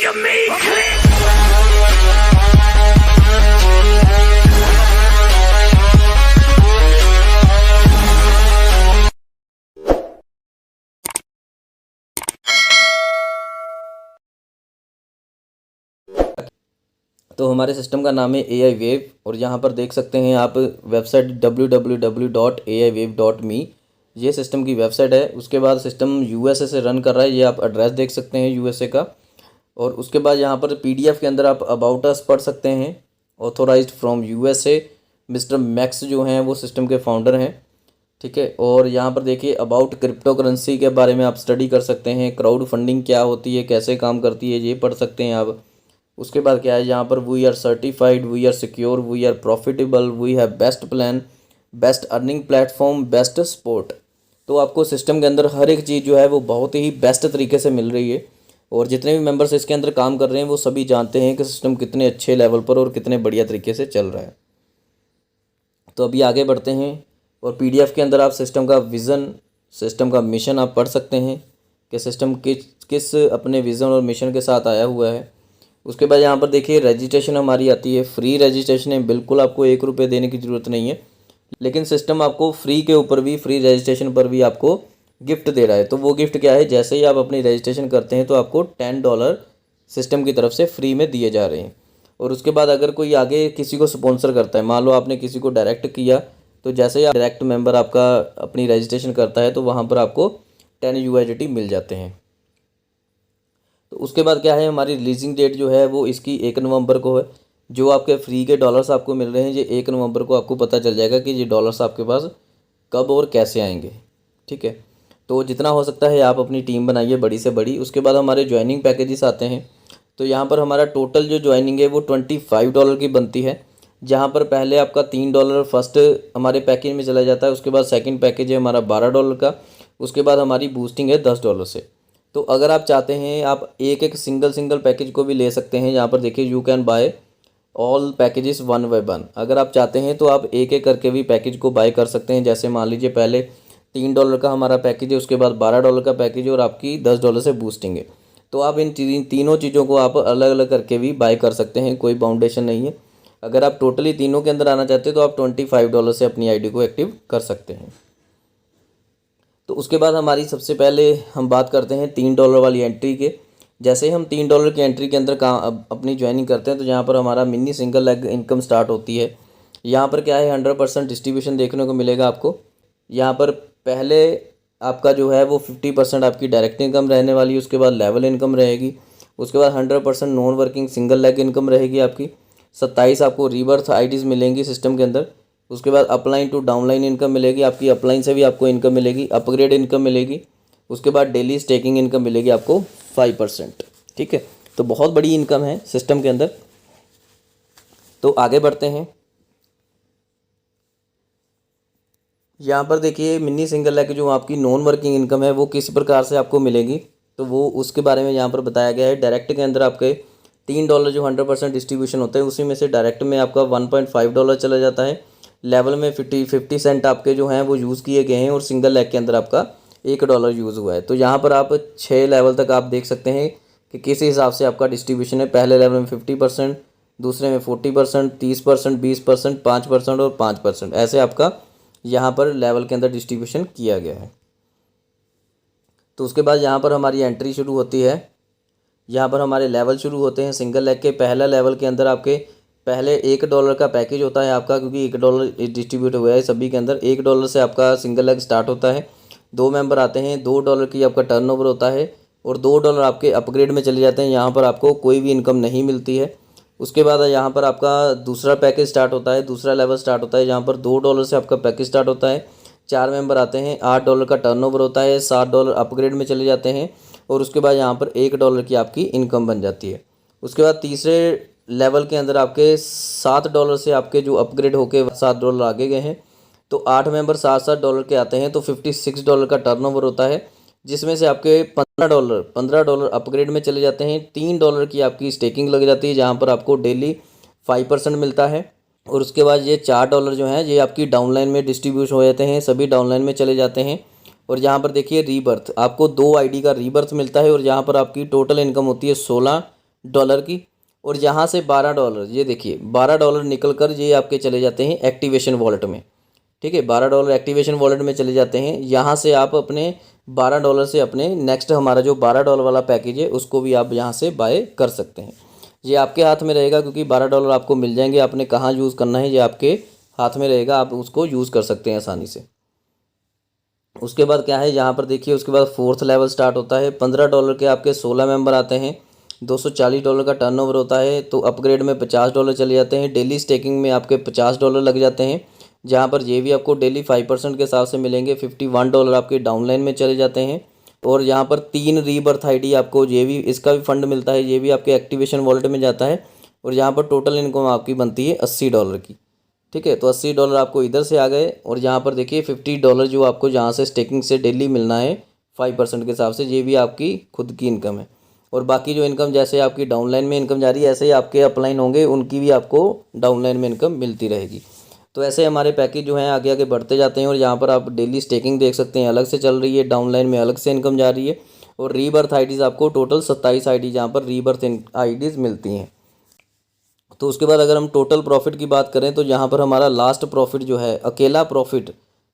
of me, click. तो हमारे system का नाम है AI वेव और यहाँ पर देख सकते हैं आप वेबसाइट www.aiwave.me। ये सिस्टम की वेबसाइट है। उसके बाद सिस्टम USA से रन कर रहा है, ये आप एड्रेस देख सकते हैं USA का। और उसके बाद यहाँ पर PDF के अंदर आप अबाउट अस पढ़ सकते हैं। Authorized from USA, mister Max जो हैं वो सिस्टम के फाउंडर हैं, ठीक है। और यहाँ पर देखिए अबाउट क्रिप्टो करेंसी के बारे में आप स्टडी कर सकते हैं। क्राउड फंडिंग क्या होती है, कैसे काम करती है, ये पढ़ सकते हैं आप। उसके बाद क्या है यहाँ पर, we are certified, we are secure, we are profitable, we have best plan, best earning platform, best support. तो आपको सिस्टम के अंदर हर एक चीज़ जो है वो बहुत ही बेस्ट तरीके से मिल रही है। और जितने भी मेंबर्स इसके अंदर काम कर रहे हैं वो सभी जानते हैं कि सिस्टम कितने अच्छे लेवल पर और कितने बढ़िया तरीके से चल रहा है। तो अभी आगे बढ़ते हैं और PDF के अंदर आप सिस्टम का विज़न, सिस्टम का मिशन आप पढ़ सकते हैं कि सिस्टम किस अपने विज़न और मिशन के साथ आया हुआ है। उसके बाद यहाँ पर देखिए रजिस्ट्रेशन हमारी आती है, फ्री रजिस्ट्रेशन है, बिल्कुल आपको 1 रुपये देने की ज़रूरत नहीं है। लेकिन सिस्टम आपको फ्री के ऊपर भी, फ्री रजिस्ट्रेशन पर भी आपको गिफ्ट दे रहा है। तो वो गिफ्ट क्या है, जैसे ही आप अपनी रजिस्ट्रेशन करते हैं तो आपको $10 सिस्टम की तरफ से फ्री में दिए जा रहे हैं। और उसके बाद अगर कोई आगे किसी को स्पॉन्सर करता है, मान लो आपने किसी को डायरेक्ट किया, तो जैसे ही आप डायरेक्ट मेंबर आपका अपनी रजिस्ट्रेशन करता है तो वहाँ पर आपको 10 USDT मिल जाते हैं। तो उसके बाद क्या है, हमारी रिलीजिंग डेट जो है वो इसकी 1 नवंबर को है। जो आपके फ्री के डॉलर्स आपको मिल रहे हैं, ये 1 नवंबर को आपको पता चल जाएगा कि ये डॉलर्स आपके पास कब और कैसे आएंगे, ठीक है। तो जितना हो सकता है आप अपनी टीम बनाइए बड़ी से बड़ी। उसके बाद हमारे ज्वाइनिंग पैकेजेस आते हैं। तो यहाँ पर हमारा टोटल जो ज्वाइनिंग है वो $25 की बनती है, जहाँ पर पहले आपका $3 फर्स्ट हमारे पैकेज में चला जाता है। उसके बाद सेकंड पैकेज है हमारा $12 का। उसके बाद हमारी बूस्टिंग है $10 से। तो अगर आप चाहते हैं आप एक सिंगल पैकेज को भी ले सकते हैं। यहाँ पर देखिए you can buy all packages one by one. अगर आप चाहते हैं तो आप एक करके भी पैकेज को बाय कर सकते हैं। जैसे मान लीजिए पहले $3 का हमारा पैकेज है, उसके बाद $12 का पैकेज है और आपकी $10 से बूस्टिंग है। तो आप इन तीनों चीज़ों को आप अलग अलग करके भी बाय कर सकते हैं, कोई बाउंडेशन नहीं है। अगर आप टोटली तीनों के अंदर आना चाहते हैं तो आप $25 से अपनी ID को एक्टिव कर सकते हैं। तो उसके बाद हमारी सबसे पहले हम बात करते हैं $3 वाली एंट्री के। जैसे ही हम $3 की एंट्री के अंदर अपनी ज्वाइनिंग करते हैं तो यहाँ पर हमारा mini single leg income start होती है। यहाँ पर क्या है, 100% डिस्ट्रीब्यूशन देखने को मिलेगा आपको। यहाँ पर पहले आपका जो है वो 50% आपकी डायरेक्ट इनकम रहने वाली है। उसके बाद लेवल इनकम रहेगी। उसके बाद 100% non working single leg income रहेगी आपकी। 27 आपको रीबर्थ IDs मिलेंगी सिस्टम के अंदर। उसके बाद अपलाइन टू डाउनलाइन इनकम मिलेगी, आपकी अपलाइन से भी आपको इनकम मिलेगी, अपग्रेड इनकम मिलेगी। उसके बाद डेली स्टेकिंग इनकम मिलेगी आपको 5%, ठीक है। तो बहुत बड़ी इनकम है सिस्टम के अंदर। तो आगे बढ़ते हैं। यहाँ पर देखिए मिनी सिंगल लेग जो आपकी नॉन वर्किंग इनकम है वो किस प्रकार से आपको मिलेगी, तो वो उसके बारे में यहाँ पर बताया गया है। डायरेक्ट के अंदर आपके $3 जो 100% डिस्ट्रीब्यूशन होते हैं उसी में से डायरेक्ट में आपका $1.5 चला जाता है। लेवल में 50 सेंट आपके जो हैं वो यूज़ किए गए हैं और सिंगल लेग के अंदर आपका $1 यूज़ हुआ है। तो यहाँ पर आप 6 लेवल तक आप देख सकते हैं कि किस हिसाब से आपका डिस्ट्रीब्यूशन है। पहले लेवल में 50%, दूसरे में 40%, 30%, 20%, 5% और 5%, ऐसे आपका यहाँ पर लेवल के अंदर डिस्ट्रीब्यूशन किया गया है। तो उसके बाद यहाँ पर हमारी एंट्री शुरू होती है। यहाँ पर हमारे लेवल शुरू होते हैं सिंगल लेग के। पहला लेवल के अंदर आपके पहले $1 का पैकेज होता है आपका, क्योंकि $1 डिस्ट्रीब्यूट हुआ है सभी के अंदर। $1 से आपका सिंगल लेग स्टार्ट होता है। 2 मेंबर आते हैं, $2 की आपका टर्नओवर होता है और $2 आपके अपग्रेड में चले जाते हैं। यहाँ पर आपको कोई भी इनकम नहीं मिलती है। उसके बाद यहाँ पर आपका दूसरा पैकेज स्टार्ट होता है, दूसरा लेवल स्टार्ट होता है, जहाँ पर $2 से आपका पैकेज स्टार्ट होता है। 4 मेंबर आते हैं, $8 का टर्नओवर होता है, $7 अपग्रेड में चले जाते हैं और उसके बाद यहाँ पर $1 की आपकी इनकम बन जाती है। उसके बाद तीसरे लेवल के अंदर आपके $7 से आपके जो अपग्रेड होके $7 आगे गए हैं, तो 8 मेंबर $7 के आते हैं, तो $56 का टर्नओवर होता है, जिसमें से आपके $15 अपग्रेड में चले जाते हैं। $3 की आपकी स्टेकिंग लग जाती है, जहाँ पर आपको डेली 5% मिलता है। और उसके बाद ये $4 जो हैं ये आपकी डाउनलाइन में डिस्ट्रीब्यूट हो जाते हैं, सभी डाउनलाइन में चले जाते हैं। और यहाँ पर देखिए रीबर्थ, आपको 2 ID का रीबर्थ मिलता है और यहाँ पर आपकी टोटल इनकम होती है $16 डॉलर की। और यहाँ से $12, ये देखिए $12 निकल कर ये आपके चले जाते हैं एक्टिवेशन वॉलेट में। ठीक है, $12 एक्टिवेशन वॉलेट में चले जाते हैं। यहाँ से आप अपने $12 से अपने नेक्स्ट हमारा जो $12 वाला पैकेज है उसको भी आप यहाँ से बाय कर सकते हैं। ये आपके हाथ में रहेगा, क्योंकि $12 आपको मिल जाएंगे। आपने कहाँ यूज़ करना है ये आपके हाथ में रहेगा, आप उसको यूज़ कर सकते हैं आसानी से। उसके बाद क्या है, यहाँ पर देखिए उसके बाद फोर्थ लेवल स्टार्ट होता है। $15 के आपके 16 मेंबर आते हैं। $240 का टर्नओवर होता है, तो अपग्रेड में $50 चले जाते हैं। डेली स्टेकिंग में आपके $50 लग जाते हैं, जहाँ पर ये भी आपको डेली 5% के हिसाब से मिलेंगे। $51 आपके डाउनलाइन में चले जाते हैं। और यहाँ पर 3 रीबर्थ आईडी आपको ये भी, इसका भी फंड मिलता है, ये भी आपके एक्टिवेशन वॉलेट में जाता है। और यहाँ पर टोटल इनकम आपकी बनती है $80 की। ठीक है, तो $80 आपको इधर से आ गए। और यहाँ पर देखिए $50 जो आपको जहाँ से स्टेकिंग से डेली मिलना है 5% के हिसाब से, ये भी आपकी खुद की इनकम है। और बाकी जो इनकम जैसे आपकी डाउनलाइन में इनकम जा रही है, ऐसे ही आपके अपलाइन होंगे, उनकी भी आपको डाउनलाइन में इनकम मिलती रहेगी। तो ऐसे हमारे पैकेज जो हैं आगे आगे बढ़ते जाते हैं। और यहाँ पर आप डेली स्टेकिंग देख सकते हैं, अलग से चल रही है, डाउनलाइन में अलग से इनकम जा रही है। और रीबर्थ आईडीज़ आपको टोटल 27 आईडी जहाँ पर रीबर्थ आईडीज़ मिलती हैं। तो उसके बाद अगर हम टोटल प्रॉफिट की बात करें, तो यहाँ पर हमारा लास्ट प्रॉफिट जो है, अकेला प्रॉफिट,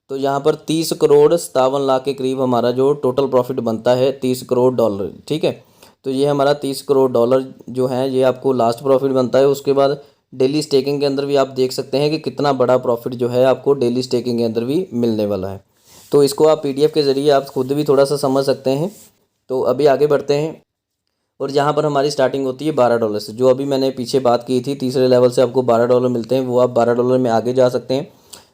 तो यहाँ पर 30,57,00,000 के करीब हमारा जो टोटल प्रॉफिट बनता है, $30 करोड़। ठीक है, तो ये हमारा $30 करोड़ जो है ये आपको लास्ट प्रॉफिट बनता है। उसके बाद डेली स्टेकिंग के अंदर भी आप देख सकते हैं कि कितना बड़ा प्रॉफिट जो है आपको डेली स्टेकिंग के अंदर भी मिलने वाला है। तो इसको आप PDF के ज़रिए आप खुद भी थोड़ा सा समझ सकते हैं। तो अभी आगे बढ़ते हैं। और यहाँ पर हमारी स्टार्टिंग होती है $12 से। जो अभी मैंने पीछे बात की थी, तीसरे लेवल से आपको $12 मिलते हैं, वो आप $12 में आगे जा सकते हैं।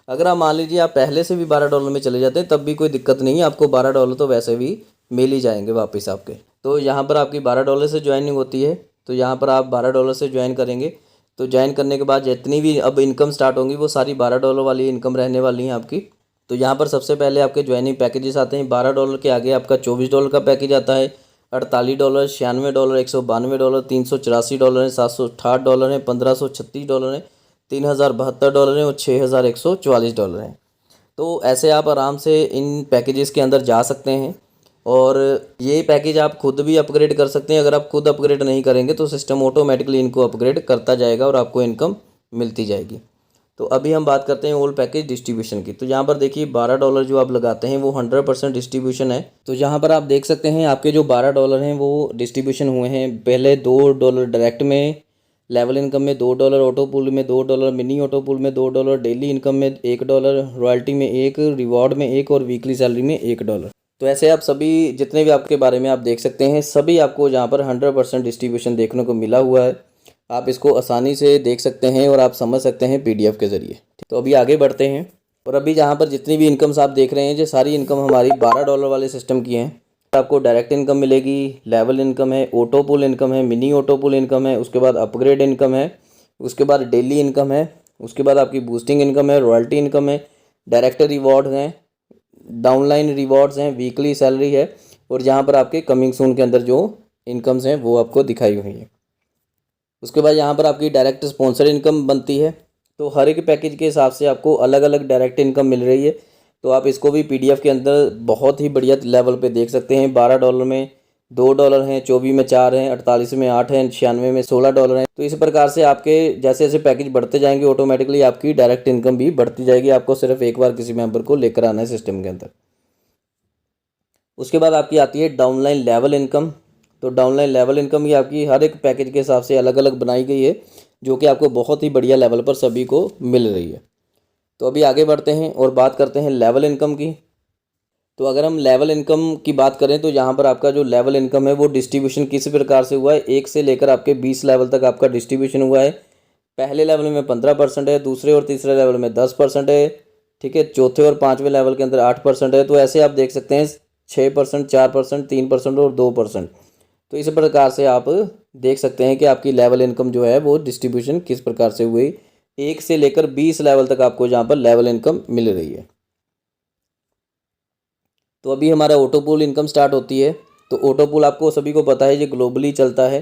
अगर आप मान लीजिए आप पहले से भी $12 में चले जाते हैं, तब भी कोई दिक्कत नहीं है, आपको $12 तो वैसे भी मिल ही जाएंगे वापस आपके। तो यहाँ पर आपकी $12 से ज्वाइनिंग होती है। तो यहाँ पर आप $12 से ज्वाइन करेंगे। तो ज्वाइन करने के बाद जितनी भी अब इनकम स्टार्ट होंगी वो सारी $12 वाली इनकम रहने वाली हैं आपकी। तो यहाँ पर सबसे पहले आपके ज्वाइनिंग पैकेजेस आते हैं। $12 के आगे आपका $24 का पैकेज आता है, $48, $96, $192, $384 है, $768 है, $1536 है, $3072 है और $6144 है। तो ऐसे आप आराम से इन पैकेजेस के अंदर जा सकते हैं। और ये पैकेज आप खुद भी अपग्रेड कर सकते हैं। अगर आप खुद अपग्रेड नहीं करेंगे तो सिस्टम ऑटोमेटिकली इनको अपग्रेड करता जाएगा और आपको इनकम मिलती जाएगी। तो अभी हम बात करते हैं ओल्ड पैकेज डिस्ट्रीब्यूशन की। तो यहाँ पर देखिए $12 जो आप लगाते हैं वो 100% डिस्ट्रीब्यूशन है। तो यहाँ पर आप देख सकते हैं आपके जो $12 हैं वो डिस्ट्रीब्यूशन हुए हैं। पहले $2 डायरेक्ट में, लेवल इनकम में $2, ऑटो पूल में $2, मिनी ऑटो पूल में $2, डेली इनकम में $1, रॉयल्टी में 1, रिवॉर्ड में 1 और वीकली सैलरी में $1। तो ऐसे आप सभी जितने भी आपके बारे में आप देख सकते हैं, सभी आपको यहाँ पर 100% डिस्ट्रीब्यूशन देखने को मिला हुआ है। आप इसको आसानी से देख सकते हैं और आप समझ सकते हैं PDF के ज़रिए। तो अभी आगे बढ़ते हैं। और अभी जहाँ पर जितनी भी इनकम्स आप देख रहे हैं, ये सारी इनकम हमारी $12 वाले सिस्टम की हैं। आपको डायरेक्ट इनकम मिलेगी, लेवल इनकम है, ऑटो पूल इनकम है, मिनी ऑटो पूल इनकम है, उसके बाद अपग्रेड इनकम है, उसके बाद डेली इनकम है, उसके बाद आपकी बूस्टिंग इनकम है, रॉयल्टी इनकम है, डायरेक्ट रिवॉर्ड हैं, डाउनलाइन रिवॉर्ड्स हैं, वीकली सैलरी है। और जहाँ पर आपके कमिंग सून के अंदर जो इनकम्स हैं वो आपको दिखाई हुई हैं। उसके बाद यहाँ पर आपकी डायरेक्ट स्पॉन्सर इनकम बनती है। तो हर एक पैकेज के हिसाब से आपको अलग अलग डायरेक्ट इनकम मिल रही है। तो आप इसको भी PDF के अंदर बहुत ही बढ़िया लेवल पे देख सकते हैं। $12 में $2 हैं, 24 में 4 हैं, 48 में 8 हैं, 96 में $16 हैं। तो इस प्रकार से आपके जैसे जैसे पैकेज बढ़ते जाएंगे ऑटोमेटिकली आपकी डायरेक्ट इनकम भी बढ़ती जाएगी। आपको सिर्फ एक बार किसी मेंबर को लेकर आना है सिस्टम के अंदर। उसके बाद आपकी आती है डाउनलाइन लेवल इनकम। तो डाउनलाइन लेवल इनकम ये आपकी हर एक पैकेज के हिसाब से अलग अलग बनाई गई है, जो कि आपको बहुत ही बढ़िया लेवल पर सभी को मिल रही है। तो अभी आगे बढ़ते हैं और बात करते हैं लेवल इनकम की। तो अगर हम लेवल इनकम की बात करें तो यहाँ पर आपका जो लेवल इनकम है वो डिस्ट्रीब्यूशन किस प्रकार से हुआ है, 1 से लेकर आपके 20 लेवल तक आपका डिस्ट्रीब्यूशन हुआ है। पहले लेवल में 15% है, दूसरे और तीसरे लेवल में 10% है। ठीक है, चौथे और 5वें लेवल के अंदर 8% है। तो ऐसे आप देख सकते हैं 6%, 4%, 3% और 2%। तो इस प्रकार से आप देख सकते हैं कि आपकी लेवल इनकम जो है वो डिस्ट्रीब्यूशन किस प्रकार से हुई। 1 से लेकर 20 लेवल तक आपको जहाँ पर लेवल इनकम मिल रही है। तो अभी हमारा ऑटो पूल इनकम स्टार्ट होती है। तो ऑटो पूल आपको सभी को पता है ये ग्लोबली चलता है।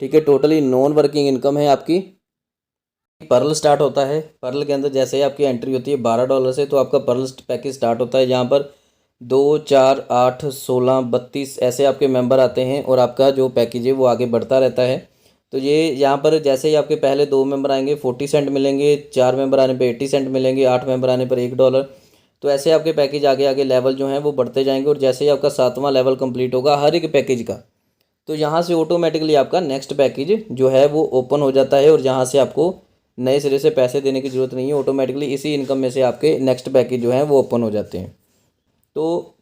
ठीक है, टोटली नॉन वर्किंग इनकम है आपकी। पर्ल स्टार्ट होता है। पर्ल के अंदर जैसे ही आपकी एंट्री होती है $12 से, तो आपका पर्ल पैकेज स्टार्ट होता है। जहाँ पर 2, 4, 8, 16, 32 ऐसे आपके मेंबर आते हैं और आपका जो पैकेज है वो आगे बढ़ता रहता है। तो ये यहाँ पर जैसे ही आपके पहले 2 मेंबर आएंगे 40 सेंट मिलेंगे, 4 मेंबर आने पे 80 सेंट मिलेंगे, 8 मेंबर आने पर $1। तो ऐसे आपके पैकेज आगे आगे लेवल जो हैं वो बढ़ते जाएंगे, और जैसे ही आपका 7वां लेवल कंप्लीट होगा हर एक पैकेज का, तो यहाँ से ऑटोमेटिकली आपका नेक्स्ट पैकेज जो है वो ओपन हो जाता है, और जहाँ से आपको नए सिरे से पैसे देने की ज़रूरत नहीं है, ऑटोमेटिकली इसी इनकम में से आपके नेक्स्ट पैकेज जो है वो ओपन हो जाते हैं। तो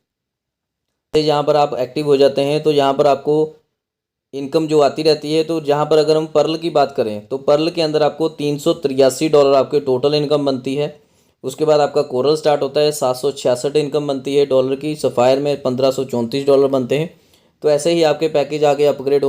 यहाँ पर आप एक्टिव हो जाते हैं तो यहाँ पर आपको इनकम जो आती रहती है। तो जहाँ पर अगर हम पर्ल की बात करें तो पर्ल के अंदर आपको $383 आपके टोटल इनकम बनती है। उसके बाद आपका कोरल स्टार्ट होता है, 766 इनकम बनती है डॉलर की। सफ़ायर में $1534 बनते हैं। तो ऐसे ही आपके पैकेज आगे अपग्रेड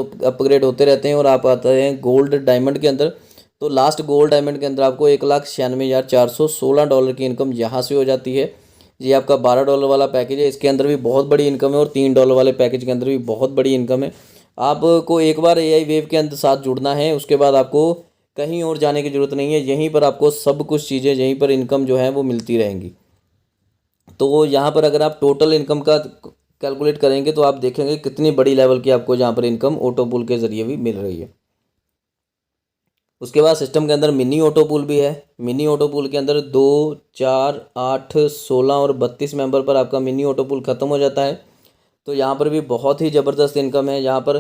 होते रहते हैं, और आप आते हैं गोल्ड डायमंड के अंदर। तो लास्ट गोल्ड डायमंड के अंदर आपको $1,96,416 की इनकम यहाँ से हो जाती है। ये आपका $12 वाला पैकेज है, इसके अंदर भी बहुत बड़ी इनकम है, और $3 वाले पैकेज के अंदर भी बहुत बड़ी इनकम है। आपको एक बार AI वेव के अंदर साथ जुड़ना है, उसके बाद आपको कहीं और जाने की ज़रूरत नहीं है। यहीं पर आपको सब कुछ चीज़ें, यहीं पर इनकम जो है वो मिलती रहेंगी। तो यहाँ पर अगर आप टोटल इनकम का कैलकुलेट करेंगे तो आप देखेंगे कितनी बड़ी लेवल की आपको यहाँ पर इनकम ऑटो पूल के ज़रिए भी मिल रही है। उसके बाद सिस्टम के अंदर मिनी ऑटो पूल भी है। मिनी ऑटो पूल के अंदर 2, 4, 8, 16 और 32 मेंबर पर आपका मिनी ऑटो पूल ख़त्म हो जाता है। तो यहाँ पर भी बहुत ही ज़बरदस्त इनकम है। यहाँ पर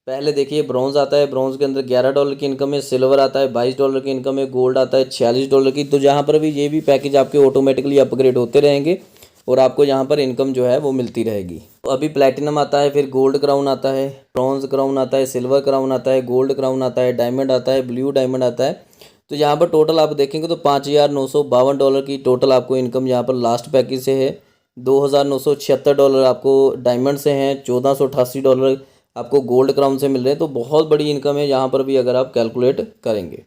पहले देखिए ब्रॉन्ज़ आता है, ब्रॉन्ज़ के अंदर $11 की इनकम है। सिल्वर आता है, $22 की इनकम है। गोल्ड आता है $46 की। तो जहाँ पर भी ये भी पैकेज आपके ऑटोमेटिकली अपग्रेड होते रहेंगे, और आपको यहाँ पर इनकम जो है वो मिलती रहेगी। तो अभी प्लैटिनम आता है, फिर गोल्ड क्राउन आता है, ब्रॉन्ज़ क्राउन आता है, सिल्वर क्राउन आता है, गोल्ड क्राउन आता है, डायमंड आता है, ब्लू डायमंड आता है। तो यहाँ पर टोटल आप देखेंगे तो $5,952 की टोटल आपको इनकम यहाँ पर लास्ट पैकेज से है। $2,976 आपको डायमंड से हैं, $1,488 आपको गोल्ड क्राउन से मिल रहे हैं। तो बहुत बड़ी इनकम है यहाँ पर भी अगर आप कैलकुलेट करेंगे।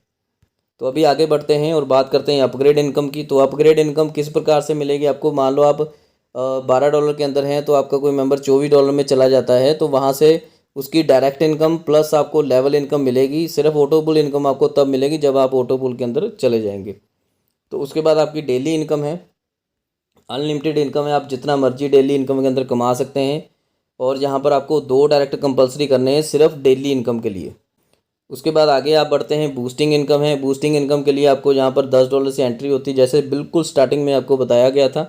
तो अभी आगे बढ़ते हैं और बात करते हैं अपग्रेड इनकम की। तो अपग्रेड इनकम किस प्रकार से मिलेगी आपको? मान लो आप $12 के अंदर हैं, तो आपका कोई मेंबर $24 में चला जाता है, तो वहाँ से उसकी डायरेक्ट इनकम प्लस आपको लेवल इनकम मिलेगी। सिर्फ ऑटो पूल इनकम आपको तब मिलेगी जब आप ऑटो पूल के अंदर चले जाएंगे। तो उसके बाद आपकी डेली इनकम है, अनलिमिटेड इनकम है। आप जितना मर्जी डेली इनकम के अंदर कमा सकते हैं, और यहाँ पर आपको 2 डायरेक्ट कंपलसरी करने हैं सिर्फ डेली इनकम के लिए। उसके बाद आगे आप बढ़ते हैं, बूस्टिंग इनकम है। बूस्टिंग इनकम के लिए आपको यहाँ पर $10 से एंट्री होती है, जैसे बिल्कुल स्टार्टिंग में आपको बताया गया था।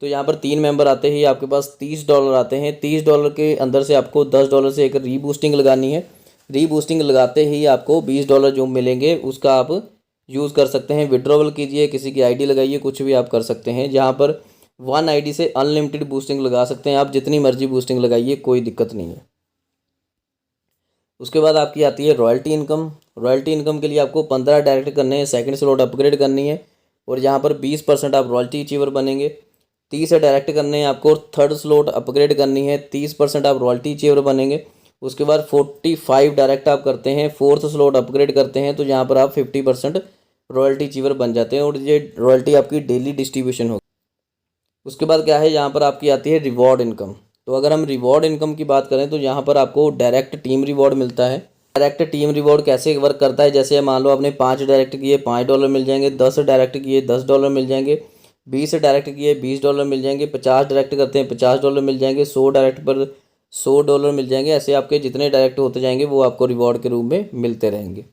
तो यहाँ पर 3 मेंबर आते ही आपके पास $30 आते हैं। $30 के अंदर से आपको $10 से एक रीबूस्टिंग लगानी है। रीबूस्टिंग लगाते ही आपको $20 जो मिलेंगे उसका आप यूज़ कर सकते हैं। विड्रॉवल कीजिए, किसी की आईडी लगाइए, कुछ भी आप कर सकते हैं। जहाँ पर 1 आईडी से अनलिमिटेड बूस्टिंग लगा सकते हैं आप, जितनी मर्जी बूस्टिंग लगाइए, कोई दिक्कत नहीं है। उसके बाद आपकी आती है रॉयल्टी इनकम। रॉयल्टी इनकम के लिए आपको 15 डायरेक्ट करने हैं, सेकंड स्लॉट अपग्रेड करनी है, और यहाँ पर 20% आप रॉयल्टी अचीवर बनेंगे। 30 डायरेक्ट करने हैं आपको, थर्ड स्लॉट अपग्रेड करनी है, 30% आप रॉयल्टी अचीवर बनेंगे। उसके बाद 45 डायरेक्ट आप करते हैं, फोर्थ स्लॉट अपग्रेड करते हैं, तो यहाँ पर आप 50% रॉयल्टी अचीवर बन जाते हैं, और ये रॉयल्टी आपकी डेली डिस्ट्रीब्यूशन होगी। उसके बाद क्या है, यहाँ पर आपकी आती है रिवॉर्ड इनकम। तो अगर हम रिवॉर्ड इनकम की बात करें तो यहाँ पर आपको डायरेक्ट टीम रिवॉर्ड मिलता है। डायरेक्ट टीम रिवॉर्ड कैसे वर्क करता है, जैसे मान लो आपने 5 डायरेक्ट किए, $5 मिल जाएंगे। 10 डायरेक्ट किए, $10 मिल जाएंगे। 20 डायरेक्ट किए, $20 मिल जाएंगे। 50 डायरेक्ट करते हैं, $50 मिल जाएंगे। 100 डायरेक्ट पर $100 मिल जाएंगे। ऐसे आपके जितने डायरेक्ट होते जाएंगे वो आपको रिवॉर्ड के रूप में मिलते रहेंगे।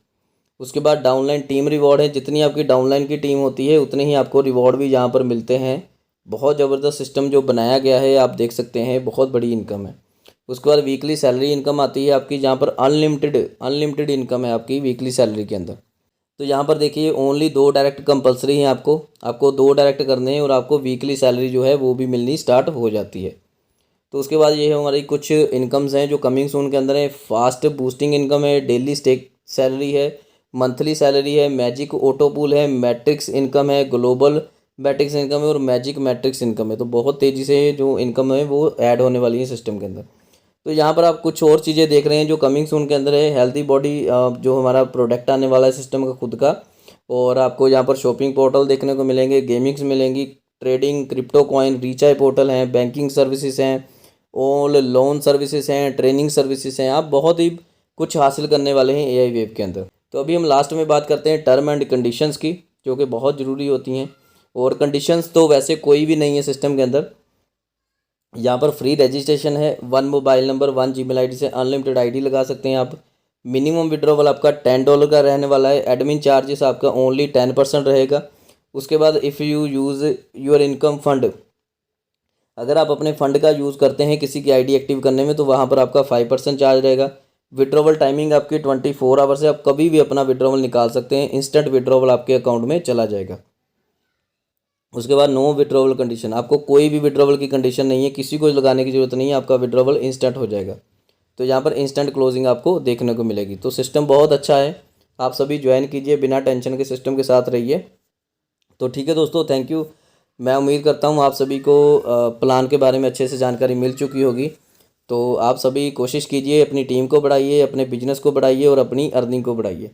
उसके बाद डाउनलाइन टीम रिवॉर्ड है। जितनी आपकी डाउनलाइन की टीम होती है उतने ही आपको रिवॉर्ड भी यहाँ पर मिलते हैं। बहुत ज़बरदस्त सिस्टम जो बनाया गया है, आप देख सकते हैं, बहुत बड़ी इनकम है। उसके बाद वीकली सैलरी इनकम आती है आपकी, जहाँ पर अनलिमिटेड इनकम है आपकी वीकली सैलरी के अंदर। तो यहाँ पर देखिए ओनली 2 डायरेक्ट कंपलसरी हैं, आपको 2 डायरेक्ट करने हैं, और आपको वीकली सैलरी जो है वो भी मिलनी स्टार्ट हो जाती है। तो उसके बाद ये हमारी कुछ इनकम्स हैं जो कमिंग सून के अंदर है। फास्ट बूस्टिंग इनकम है, डेली स्टेक सैलरी है, मंथली सैलरी है, मैजिक ऑटो पूल है, मैट्रिक्स इनकम है, ग्लोबल मैट्रिक्स इनकम है, और मैजिक मैट्रिक्स इनकम है। तो बहुत तेज़ी से जो इनकम है वो ऐड होने वाली है सिस्टम के अंदर। तो यहाँ पर आप कुछ और चीज़ें देख रहे हैं जो कमिंग सून के अंदर है। हेल्दी बॉडी जो हमारा प्रोडक्ट आने वाला है सिस्टम का खुद का, और आपको यहाँ पर शॉपिंग पोर्टल देखने को मिलेंगे, गेमिंग्स मिलेंगी, trading, crypto coin, recharge portal हैं, बैंकिंग सर्विसेज हैं, ऑल लोन सर्विसेज हैं, ट्रेनिंग सर्विसेज हैं। आप बहुत ही कुछ हासिल करने वाले हैं AI वेव के अंदर। तो अभी हम लास्ट में बात करते हैं टर्म एंड कंडीशंस की, जो कि बहुत ज़रूरी होती हैं। और कंडीशंस तो वैसे कोई भी नहीं है सिस्टम के अंदर। यहाँ पर फ्री रजिस्ट्रेशन है, 1 मोबाइल नंबर 1 जीमेल आईडी से अनलिमिटेड आईडी लगा सकते हैं आप। मिनिमम विड्रॉवल आपका $10 का रहने वाला है। एडमिन चार्जेस आपका ओनली 10% रहेगा। उसके बाद if you use your income fund, अगर आप अपने फंड का यूज़ करते हैं किसी की आईडी एक्टिव करने में तो वहाँ पर आपका 5% चार्ज रहेगा। विड्रॉवल टाइमिंग आपकी 24 आवर्स है, आप कभी भी अपना विड्रॉवल निकाल सकते हैं, इंस्टेंट विड्रॉवल आपके अकाउंट में चला जाएगा। उसके बाद नो विड्रॉवल कंडीशन, आपको कोई भी विड्रॉवल की कंडीशन नहीं है, किसी को लगाने की ज़रूरत नहीं है, आपका विड्रॉवल इंस्टेंट हो जाएगा। तो यहाँ पर इंस्टेंट क्लोजिंग आपको देखने को मिलेगी। तो सिस्टम बहुत अच्छा है, आप सभी ज्वाइन कीजिए, बिना टेंशन के सिस्टम के साथ रहिए। तो ठीक है दोस्तों, थैंक यू। मैं उम्मीद करता हूँ आप सभी को प्लान के बारे में अच्छे से जानकारी मिल चुकी होगी। तो आप सभी कोशिश कीजिए, अपनी टीम को बढ़ाइए, अपने बिजनेस को बढ़ाइए और अपनी अर्निंग को बढ़ाइए।